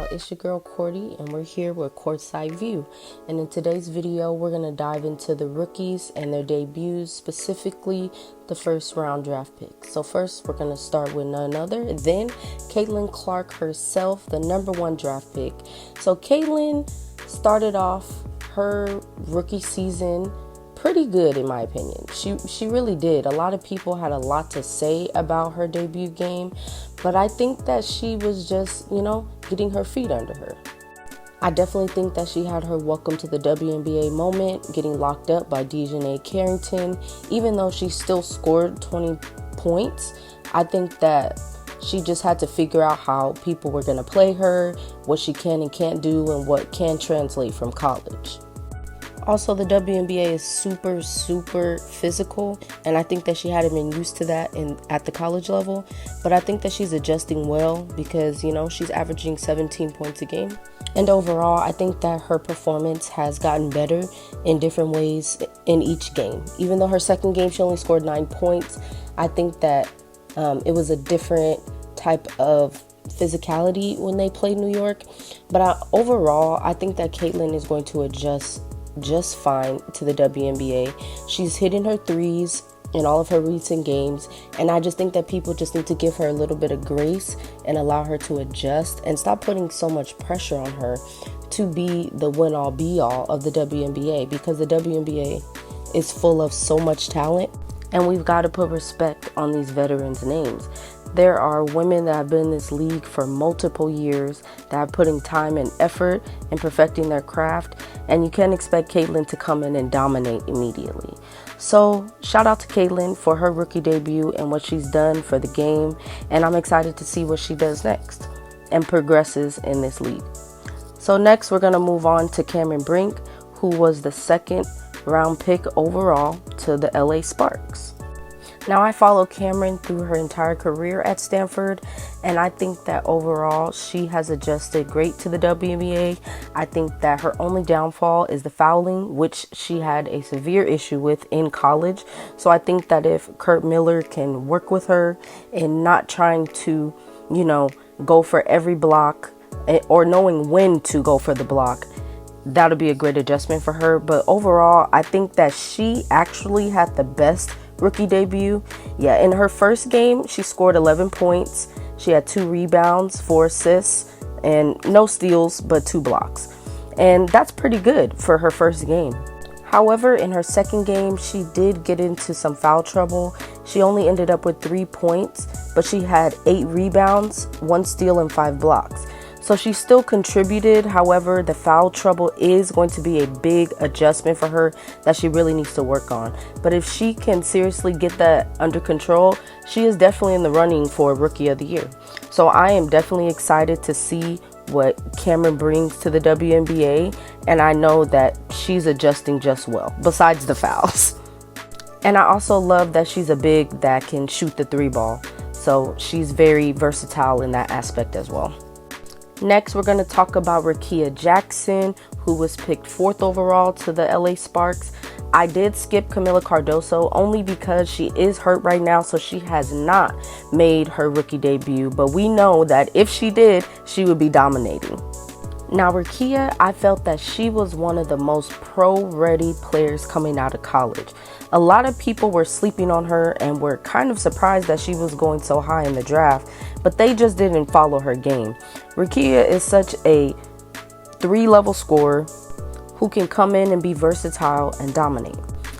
y'all, it's your girl Cordy and we're here with Courtside View, and in today's video we're going to dive into the rookies and their debuts, specifically the first round draft picks. So first we're going to start with none other than Caitlin Clark herself, the #1 draft pick. So Caitlin started off her rookie season pretty good, in my opinion. She really did. A lot of people had a lot to say about her debut game, but I think that she was just, getting her feet under her. I definitely think that she had her welcome to the WNBA moment, getting locked up by Dejanay Carrington. Even though she still scored 20 points, I think that she just had to figure out how people were going to play her, what she can and can't do, and what can translate from college. Also, the WNBA is super physical, and I think that she hadn't been used to that at the college level, but I think that she's adjusting well because, she's averaging 17 points a game. And overall, I think that her performance has gotten better in different ways in each game. Even though her second game, she only scored 9 points, I think that it was a different type of physicality when they played New York. But overall, I think that Caitlin is going to adjust just fine to the WNBA. She's hitting her threes in all of her recent games, and I just think that people just need to give her a little bit of grace and allow her to adjust and stop putting so much pressure on her to be the win-all be-all of the WNBA, because the WNBA is full of so much talent, and we've got to put respect on these veterans' names. There are women that have been in this league for multiple years that are putting time and effort in perfecting their craft, and you can't expect Caitlin to come in and dominate immediately. So shout out to Caitlin for her rookie debut and what she's done for the game, and I'm excited to see what she does next and progresses in this league. So next we're going to move on to Cameron Brink, who was the second round pick overall to the LA Sparks. Now, I followed Cameron through her entire career at Stanford, and I think that overall she has adjusted great to the WNBA. I think that her only downfall is the fouling, which she had a severe issue with in college. So I think that if Kurt Miller can work with her in not trying to, go for every block or knowing when to go for the block, that'll be a great adjustment for her. But overall, I think that she actually had the best rookie debut. Yeah, in her first game, she scored 11 points. She had 2 rebounds, 4 assists, and no steals, but 2 blocks. And that's pretty good for her first game. However, in her second game, she did get into some foul trouble. She only ended up with 3 points, but she had 8 rebounds, 1 steal, and 5 blocks. So she still contributed. However, the foul trouble is going to be a big adjustment for her that she really needs to work on. But if she can seriously get that under control, she is definitely in the running for Rookie of the Year. So I am definitely excited to see what Cameron brings to the WNBA, and I know that she's adjusting just well, besides the fouls. And I also love that she's a big that can shoot the 3 ball. So she's very versatile in that aspect as well. Next, we're going to talk about Rickea Jackson, who was picked 4th overall to the LA Sparks. I did skip Camila Cardoso only because she is hurt right now, so she has not made her rookie debut. But we know that if she did, she would be dominating. Now, Rickea, I felt that she was one of the most pro-ready players coming out of college. A lot of people were sleeping on her and were kind of surprised that she was going so high in the draft, but they just didn't follow her game. Rickea is such a 3-level scorer who can come in and be versatile and dominate.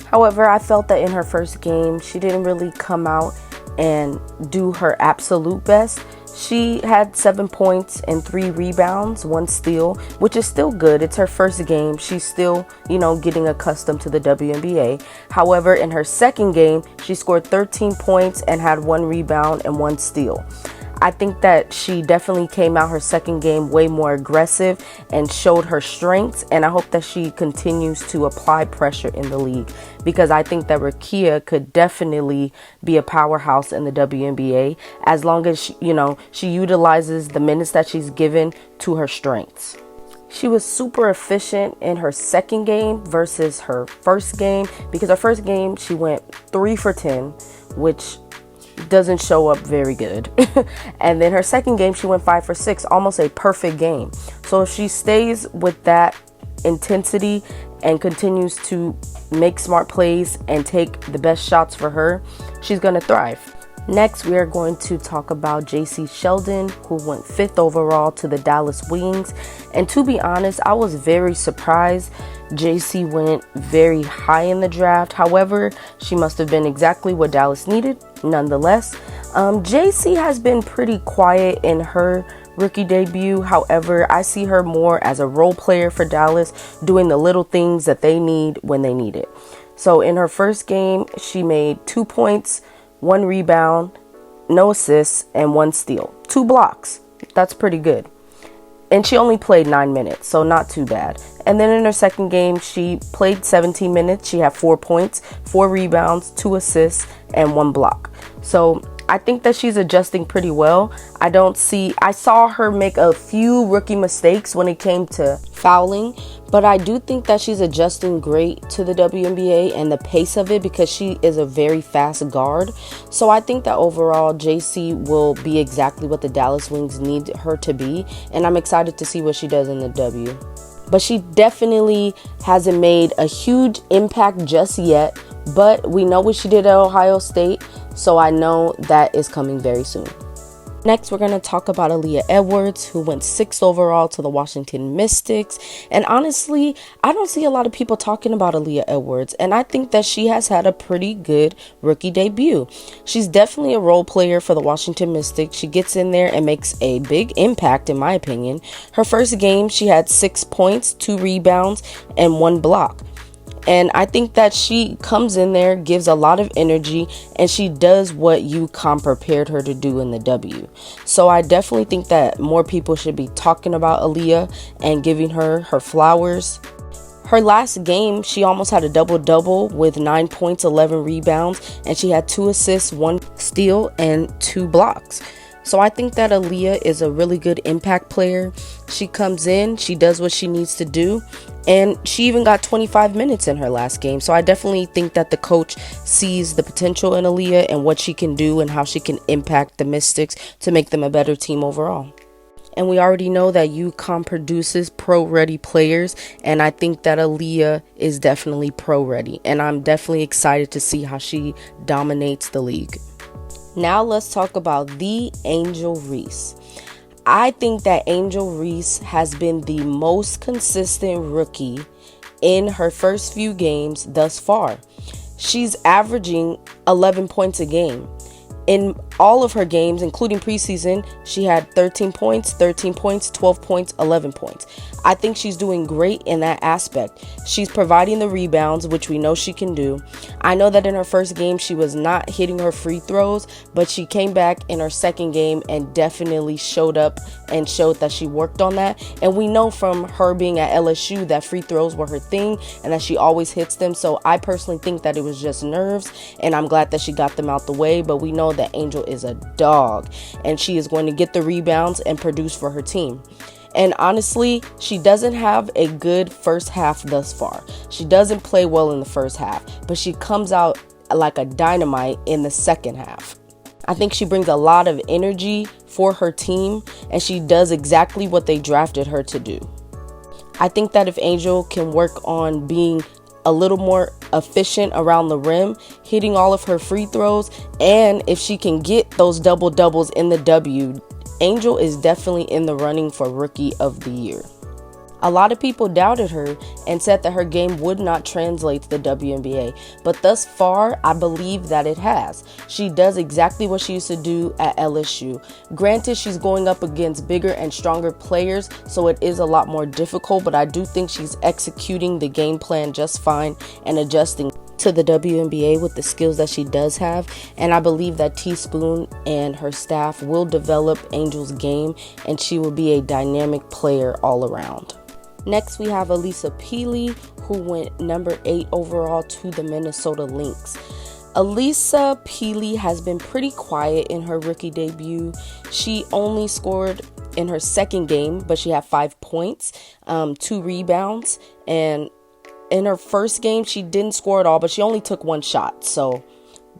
However, I felt that in her first game, she didn't really come out and do her absolute best. She had 7 points and 3 rebounds, 1 steal, which is still good. It's her first game. She's still, getting accustomed to the WNBA. However, in her second game, she scored 13 points and had 1 rebound and 1 steal. I think that she definitely came out her second game way more aggressive and showed her strengths, and I hope that she continues to apply pressure in the league, because I think that Rickea could definitely be a powerhouse in the WNBA as long as she utilizes the minutes that she's given to her strengths. She was super efficient in her second game versus her first game, because her first game she went 3 for 10, which doesn't show up very good. And then her second game, she went 5 for 6, almost a perfect game. So if she stays with that intensity and continues to make smart plays and take the best shots for her, she's going to thrive. Next, we are going to talk about JC Sheldon, who went 5th overall to the Dallas Wings. And to be honest, I was very surprised. JC went very high in the draft. However, she must have been exactly what Dallas needed. Nonetheless, JC has been pretty quiet in her rookie debut. However, I see her more as a role player for Dallas, doing the little things that they need when they need it. So in her first game, she made 2 points, 1 rebound, no assists, and 1 steal. 2 blocks. That's pretty good. And she only played 9 minutes, so not too bad. And then in her second game, she played 17 minutes. She had 4 points, 4 rebounds, 2 assists, and 1 block. So I think that she's adjusting pretty well. I saw her make a few rookie mistakes when it came to fouling, but I do think that she's adjusting great to the WNBA and the pace of it, because she is a very fast guard. So I think that overall JC will be exactly what the Dallas Wings need her to be, and I'm excited to see what she does in the W. But she definitely hasn't made a huge impact just yet, but we know what she did at Ohio State, so I know that is coming very soon. Next, we're going to talk about Aaliyah Edwards, who went 6th overall to the Washington Mystics. And honestly, I don't see a lot of people talking about Aaliyah Edwards, and I think that she has had a pretty good rookie debut. She's definitely a role player for the Washington Mystics. She gets in there and makes a big impact, in my opinion. Her first game, she had 6 points, 2 rebounds, and 1 block. And I think that she comes in there, gives a lot of energy, and she does what UConn prepared her to do in the W. So I definitely think that more people should be talking about Aaliyah and giving her her flowers. Her last game, she almost had a double-double with 9 points, 11 rebounds, and she had 2 assists, 1 steal, and 2 blocks. So I think that Aaliyah is a really good impact player. She comes in, she does what she needs to do, and she even got 25 minutes in her last game. So I definitely think that the coach sees the potential in Aaliyah and what she can do and how she can impact the Mystics to make them a better team overall. And we already know that UConn produces pro-ready players, and I think that Aaliyah is definitely pro-ready. And I'm definitely excited to see how she dominates the league. Now let's talk about the Angel Reese. I think that Angel Reese has been the most consistent rookie in her first few games thus far. She's averaging 11 points a game. In all of her games, including preseason, she had 13 points, 12 points, 11 points. I think she's doing great in that aspect. She's providing the rebounds, which we know she can do. I know that in her first game, she was not hitting her free throws, but she came back in her second game and definitely showed up and showed that she worked on that. And we know from her being at LSU that free throws were her thing and that she always hits them. So I personally think that it was just nerves, and I'm glad that she got them out the way. But we know that Angel is a dog, and she is going to get the rebounds and produce for her team. And honestly, she doesn't have a good first half thus far. She doesn't play well in the first half, but she comes out like a dynamite in the second half. I think she brings a lot of energy for her team, and she does exactly what they drafted her to do. I think that if Angel can work on being a little more efficient around the rim, hitting all of her free throws, and if she can get those double doubles in the W, Angel is definitely in the running for Rookie of the Year. A lot of people doubted her and said that her game would not translate to the WNBA, but thus far, I believe that it has. She does exactly what she used to do at LSU. Granted, she's going up against bigger and stronger players, so it is a lot more difficult, but I do think she's executing the game plan just fine and adjusting to the WNBA with the skills that she does have. And I believe that Teaspoon and her staff will develop Angel's game, and she will be a dynamic player all around. Next, we have Alisa Peely, who went number 8 overall to the Minnesota Lynx. Alisa Peely has been pretty quiet in her rookie debut. She only scored in her second game, but she had 5 points, 2 rebounds, and in her first game, she didn't score at all, but she only took 1 shot. So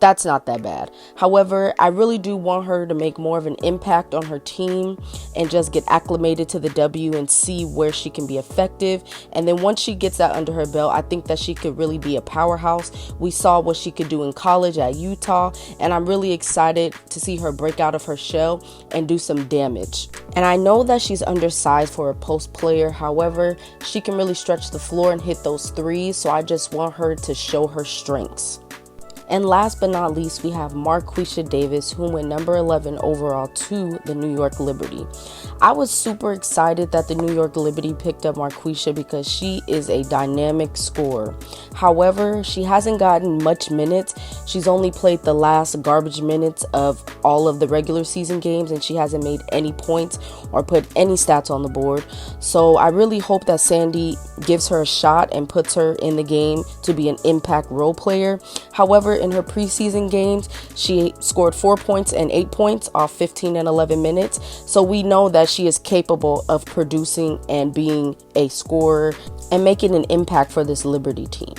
that's not that bad. However, I really do want her to make more of an impact on her team and just get acclimated to the W and see where she can be effective. And then once she gets that under her belt, I think that she could really be a powerhouse. We saw what she could do in college at Utah, and I'm really excited to see her break out of her shell and do some damage. And I know that she's undersized for a post player. However, she can really stretch the floor and hit those threes, so I just want her to show her strengths. And last but not least, we have Marquisha Davis, who went number 11 overall to the New York Liberty. I was super excited that the New York Liberty picked up Marquisha because she is a dynamic scorer. However, she hasn't gotten much minutes. She's only played the last garbage minutes of all of the regular season games, and she hasn't made any points or put any stats on the board. So I really hope that Sandy gives her a shot and puts her in the game to be an impact role player. However, in her preseason games, she scored 4 points and 8 points off 15 and 11 minutes. So we know that she is capable of producing and being a scorer and making an impact for this Liberty team.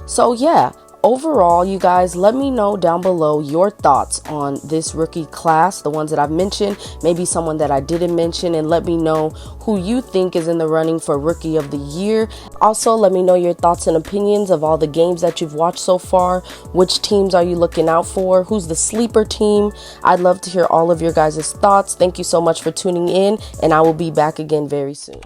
So yeah, overall, you guys, let me know down below your thoughts on this rookie class, the ones that I've mentioned, maybe someone that I didn't mention, and let me know who you think is in the running for Rookie of the Year. Also, let me know your thoughts and opinions of all the games that you've watched so far. Which teams are you looking out for? Who's the sleeper team? I'd love to hear all of your guys' thoughts. Thank you so much for tuning in, and I will be back again very soon.